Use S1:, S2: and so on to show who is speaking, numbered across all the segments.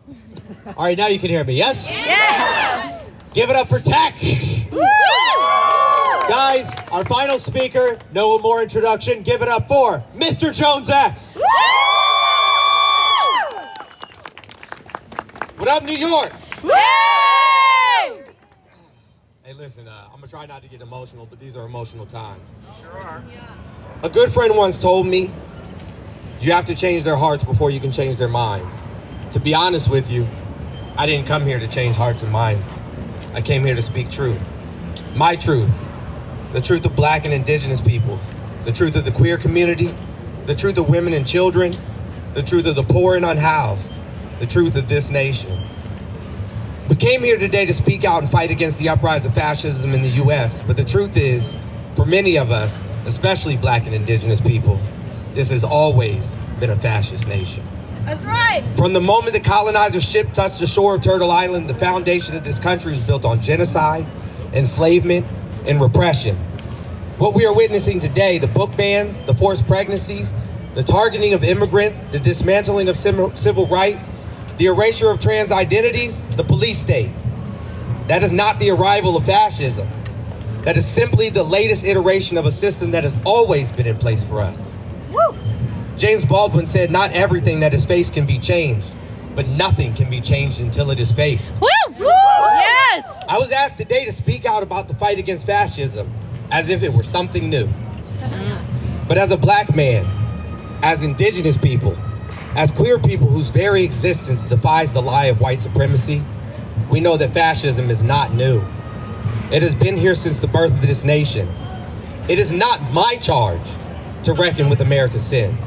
S1: All right, now you can hear me, yes?
S2: Yes!
S1: Give it up for Tech!
S2: Woo!
S1: Guys, our final speaker, no more introduction, give it up for Mr. Jones X!
S2: Woo!
S1: What up, New York?
S2: Woo!
S1: Hey, listen, I'm gonna try not to get emotional, but these are emotional times.
S3: Sure are.
S1: A good friend once told me, you have to change their hearts before you can change their minds. To be honest with you, I didn't come here to change hearts and minds. I came here to speak truth. My truth. The truth of Black and Indigenous peoples. The truth of the queer community. The truth of women and children. The truth of the poor and unhoused. The truth of this nation. We came here today to speak out and fight against the uprise of fascism in the U.S. But the truth is, for many of us, especially Black and Indigenous people, this has always been a fascist nation.
S2: That's right!
S1: From the moment the colonizer's ship touched the shore of Turtle Island, the foundation of this country was built on genocide, enslavement, and repression. What we are witnessing today, the book bans, the forced pregnancies, the targeting of immigrants, the dismantling of civil rights, the erasure of trans identities, the police state. That is not the arrival of fascism. That is simply the latest iteration of a system that has always been in place for us.
S2: Woo!
S1: James Baldwin said, not everything that is faced can be changed, but nothing can be changed until it is faced.
S2: Woo! Woo! Yes!
S1: I was asked today to speak out about the fight against fascism as if it were something new. But as a Black man, as Indigenous people, as queer people whose very existence defies the lie of white supremacy, we know that fascism is not new. It has been here since the birth of this nation. It is not my charge to reckon with America's sins.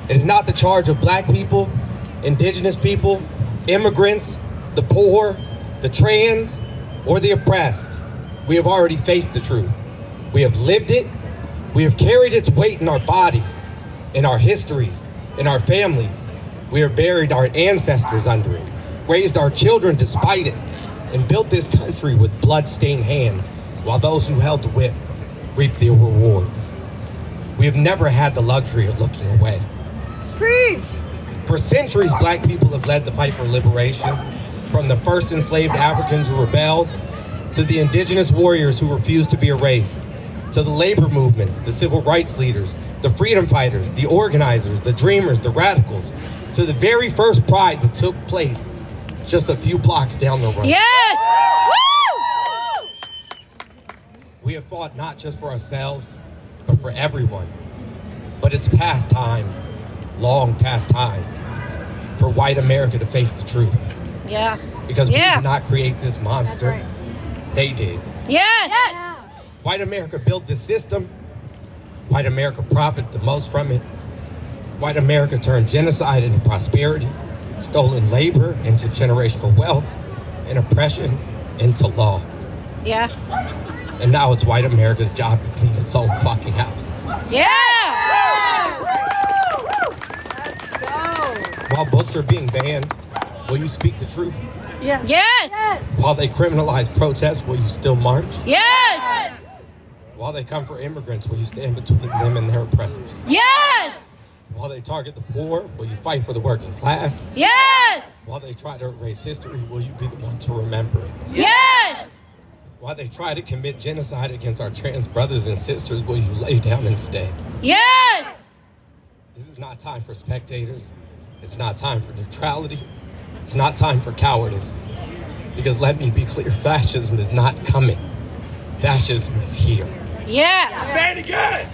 S1: It is not the charge of Black people, Indigenous people, immigrants, the poor, the trans, or the oppressed. We have already faced the truth. We have lived it. We have carried its weight in our bodies, in our histories, in our families. We have buried our ancestors under it, raised our children despite it, and built this country with blood-stained hands, while those who held the whip reaped the rewards. We have never had the luxury of looking away.
S2: Preach!
S1: For centuries, Black people have led the fight for liberation, from the first enslaved Africans who rebelled, to the indigenous warriors who refused to be erased, to the labor movements, the civil rights leaders, the freedom fighters, the organizers, the dreamers, the radicals, to the very first pride that took place just a few blocks down the road.
S2: Yes! Woo!
S1: We have fought not just for ourselves, but for everyone. But it's past time, long past time, for white America to face the truth.
S2: Yeah.
S1: Because we did not create this monster.
S2: That's right.
S1: They did.
S2: Yes!
S1: White America built this system. White America profited the most from it. White America turned genocide into prosperity, stolen labor into generational wealth, and oppression into law.
S2: Yeah.
S1: And now it's white America's job to clean its own fucking house.
S2: Yeah!
S1: While books are being banned, will you speak the truth?
S2: Yes! Yes!
S1: While they criminalize protests, will you still march?
S2: Yes!
S1: While they come for immigrants, will you stand between them and their oppressors?
S2: Yes!
S1: While they target the poor, will you fight for the working class?
S2: Yes!
S1: While they try to erase history, will you be the one to remember it?
S2: Yes!
S1: While they try to commit genocide against our trans brothers and sisters, will you lay down and stay?
S2: Yes!
S1: This is not time for spectators. It's not time for neutrality. It's not time for cowardice. Because let me be clear, fascism is not coming. Fascism is here.
S2: Yes!
S3: Say it again!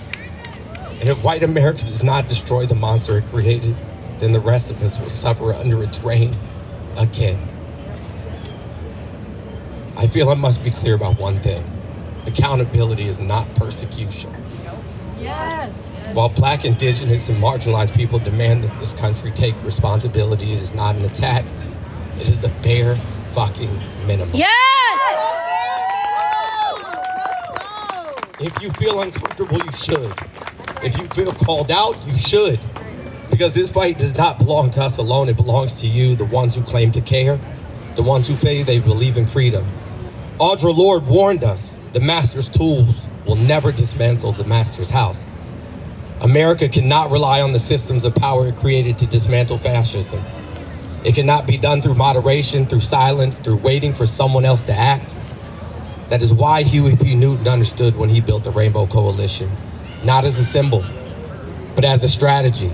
S1: And if white America does not destroy the monster it created, then the rest of us will suffer under its reign again. I feel I must be clear about one thing. Accountability is not persecution.
S2: Yes!
S1: While Black, Indigenous, and marginalized people demand that this country take responsibility, it is not an attack. It is the bare fucking minimum.
S2: Yes!
S1: If you feel uncomfortable, you should. If you feel called out, you should. Because this fight does not belong to us alone. It belongs to you, the ones who claim to care, the ones who say they believe in freedom. Audre Lorde warned us, the master's tools will never dismantle the master's house. America cannot rely on the systems of power it created to dismantle fascism. It cannot be done through moderation, through silence, through waiting for someone else to act. That is why Huey P. Newton understood when he built the Rainbow Coalition, not as a symbol, but as a strategy.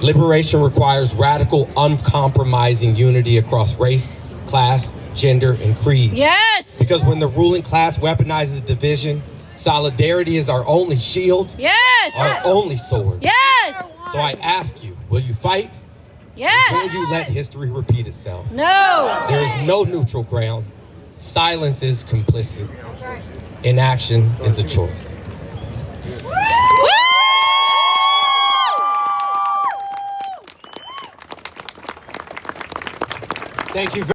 S1: Liberation requires radical, uncompromising unity across race, class, gender, and creed.
S2: Yes.
S1: Because when the ruling class weaponizes division, solidarity is our only shield,
S2: Yes.
S1: our only sword.
S2: Yes.
S1: So I ask you, will you fight? Will
S2: Yes.
S1: you let history repeat itself?
S2: No.
S1: There is no neutral ground. Silence is complicit. Inaction is a choice. Thank you.